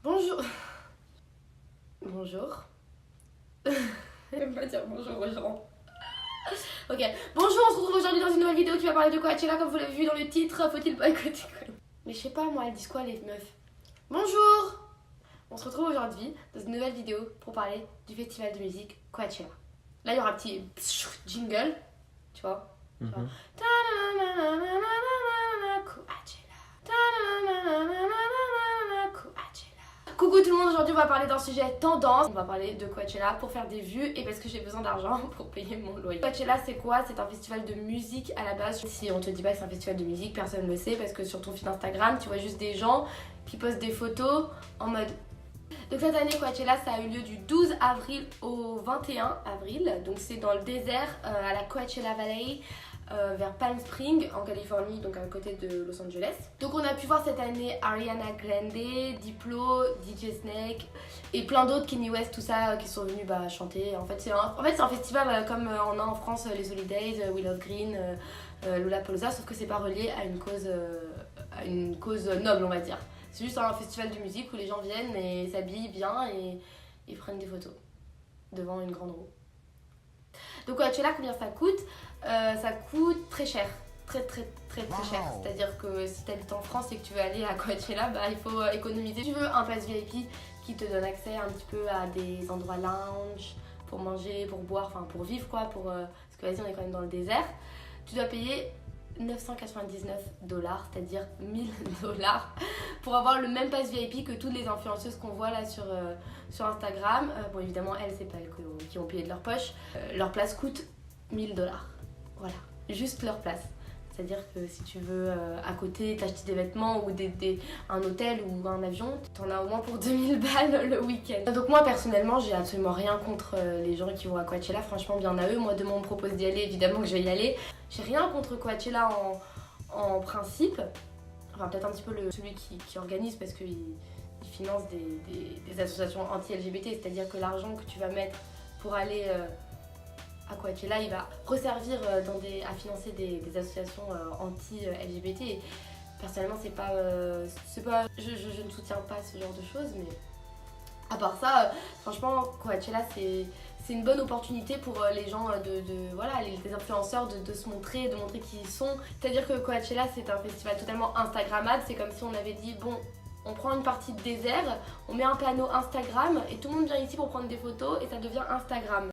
Bonjour. Bonjour. J'aime pas dire bonjour aux gens. Ok, bonjour, on se retrouve aujourd'hui dans une nouvelle vidéo qui va parler de Coachella, comme vous l'avez vu dans le titre. Faut-il boycotter quoi? Mais je sais pas, moi, elles disent quoi les meufs? Bonjour. On se retrouve aujourd'hui dans une nouvelle vidéo pour parler du festival de musique Coachella. Là, il y aura un petit jingle, tu vois. Mhm. Coucou tout le monde, aujourd'hui on va parler d'un sujet tendance. On va parler de Coachella pour faire des vues et parce que j'ai besoin d'argent pour payer mon loyer. Coachella c'est quoi? C'est un festival de musique à la base. Si on te dit pas que c'est un festival de musique, personne ne le sait parce que sur ton feed Instagram tu vois juste des gens qui postent des photos en mode... Donc cette année Coachella ça a eu lieu du 12 avril au 21 avril. Donc c'est dans le désert à la Coachella Valley. Vers Palm Springs en Californie, donc à côté de Los Angeles. Donc on a pu voir cette année Ariana Grande, Diplo, DJ Snake et plein d'autres, Kanye West, tout ça, qui sont venus chanter. En fait c'est un festival comme on a en France les Holidays, We Love Green, Lollapalooza, sauf que c'est pas relié à une cause noble on va dire. C'est juste un festival de musique où les gens viennent et s'habillent bien et prennent des photos devant une grande roue. Donc Coachella, combien ça coûte? Ça coûte très cher, très cher. C'est-à-dire que si tu habites en France et que tu veux aller à Coachella, il faut économiser. Tu veux un pass VIP qui te donne accès un petit peu à des endroits lounge pour manger, pour boire, enfin pour vivre quoi, parce que vas-y on est quand même dans le désert. Tu dois payer 999 $, c'est-à-dire 1000 $, pour avoir le même pass VIP que toutes les influenceuses qu'on voit là sur Instagram. Bon, évidemment, elles, c'est pas elles qui ont payé de leur poche. Leur place coûte 1000 $. Voilà, juste leur place. C'est-à-dire que si tu veux à côté t'acheter des vêtements ou un hôtel ou un avion, t'en as au moins pour 2000 balles le week-end. Donc moi personnellement j'ai absolument rien contre les gens qui vont à Coachella, franchement bien à eux. Moi demain on me propose d'y aller, évidemment que je vais y aller. J'ai rien contre Coachella en principe. Enfin peut-être un petit peu celui qui organise parce qu'il finance des associations anti-LGBT. C'est-à-dire que l'argent que tu vas mettre pour aller... à Coachella, il va resservir à financer des associations anti-LGBT. Et personnellement, c'est pas, je ne soutiens pas ce genre de choses, mais à part ça, franchement, Coachella, c'est une bonne opportunité pour les gens voilà, les influenceurs de se montrer, de montrer qui ils sont. C'est-à-dire que Coachella, c'est un festival totalement instagrammable. C'est comme si on avait dit, bon, on prend une partie de désert, on met un panneau Instagram et tout le monde vient ici pour prendre des photos et ça devient Instagram.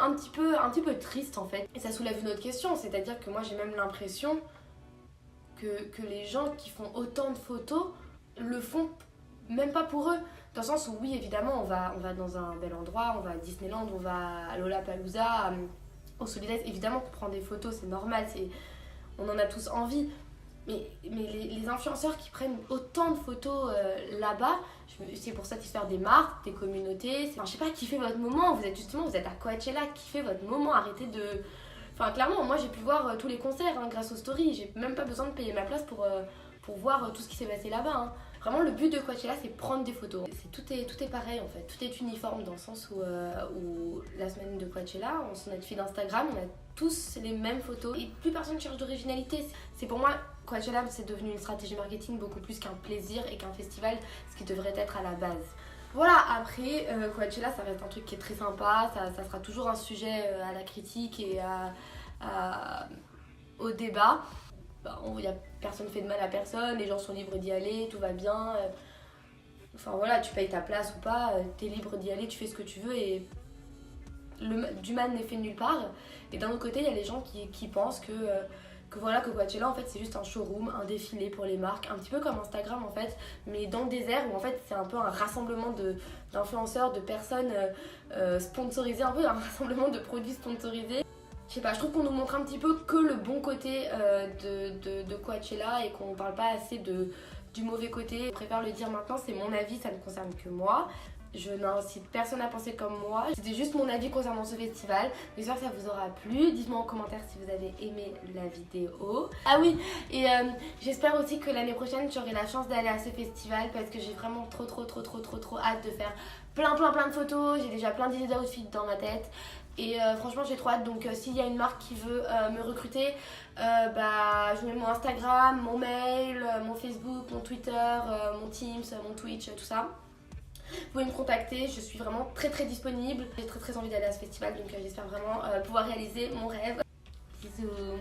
Un petit peu triste en fait. Et ça soulève une autre question, c'est-à-dire que moi j'ai même l'impression que les gens qui font autant de photos le font même pas pour eux. Dans le sens où oui évidemment on va dans un bel endroit, on va à Disneyland, on va à Lollapalooza, au Holidays, évidemment qu'on prend des photos, c'est normal, on en a tous envie. Mais les influenceurs qui prennent autant de photos là-bas, c'est pour satisfaire des marques, des communautés. Enfin, je sais pas, kiffez votre moment. Vous êtes à Coachella, kiffez votre moment. Arrêtez de... Enfin, clairement, moi j'ai pu voir tous les concerts grâce aux stories. J'ai même pas besoin de payer ma place pour voir tout ce qui s'est passé là-bas. Vraiment, le but de Coachella, c'est prendre des photos. Tout est pareil en fait. Tout est uniforme dans le sens où la semaine de Coachella, sur notre feed Instagram, on a tous les mêmes photos et plus personne cherche d'originalité. C'est pour moi, Coachella, c'est devenu une stratégie marketing beaucoup plus qu'un plaisir et qu'un festival, ce qui devrait être à la base. Voilà, après, Coachella, ça reste un truc qui est très sympa. Ça sera toujours un sujet à la critique et au débat. Personne ne fait de mal à personne, les gens sont libres d'y aller, tout va bien. Enfin voilà, tu payes ta place ou pas, t'es libre d'y aller, tu fais ce que tu veux et du mal n'est fait nulle part. Et d'un autre côté, il y a les gens qui pensent que Coachella en fait c'est juste un showroom, un défilé pour les marques, un petit peu comme Instagram en fait, mais dans le désert où en fait c'est un peu un rassemblement d'influenceurs, de personnes sponsorisées, un peu un rassemblement de produits sponsorisés. Je sais pas, je trouve qu'on nous montre un petit peu que le bon côté de Coachella et qu'on parle pas assez du mauvais côté. Je préfère le dire maintenant, c'est mon avis, ça ne concerne que moi. Je n'incite personne à penser comme moi. C'était juste mon avis concernant ce festival. J'espère que ça vous aura plu. Dites-moi en commentaire si vous avez aimé la vidéo. Ah oui, et j'espère aussi que l'année prochaine j'aurai la chance d'aller à ce festival parce que j'ai vraiment trop hâte de faire plein de photos. J'ai déjà plein d'idées d'outfits dans ma tête. Et franchement j'ai trop hâte, donc s'il y a une marque qui veut me recruter, bah, je mets mon Instagram, mon mail, mon Facebook, mon Twitter, mon Teams, mon Twitch, tout ça. Vous pouvez me contacter, je suis vraiment très disponible. J'ai très envie d'aller à ce festival, donc j'espère vraiment pouvoir réaliser mon rêve. Bisous.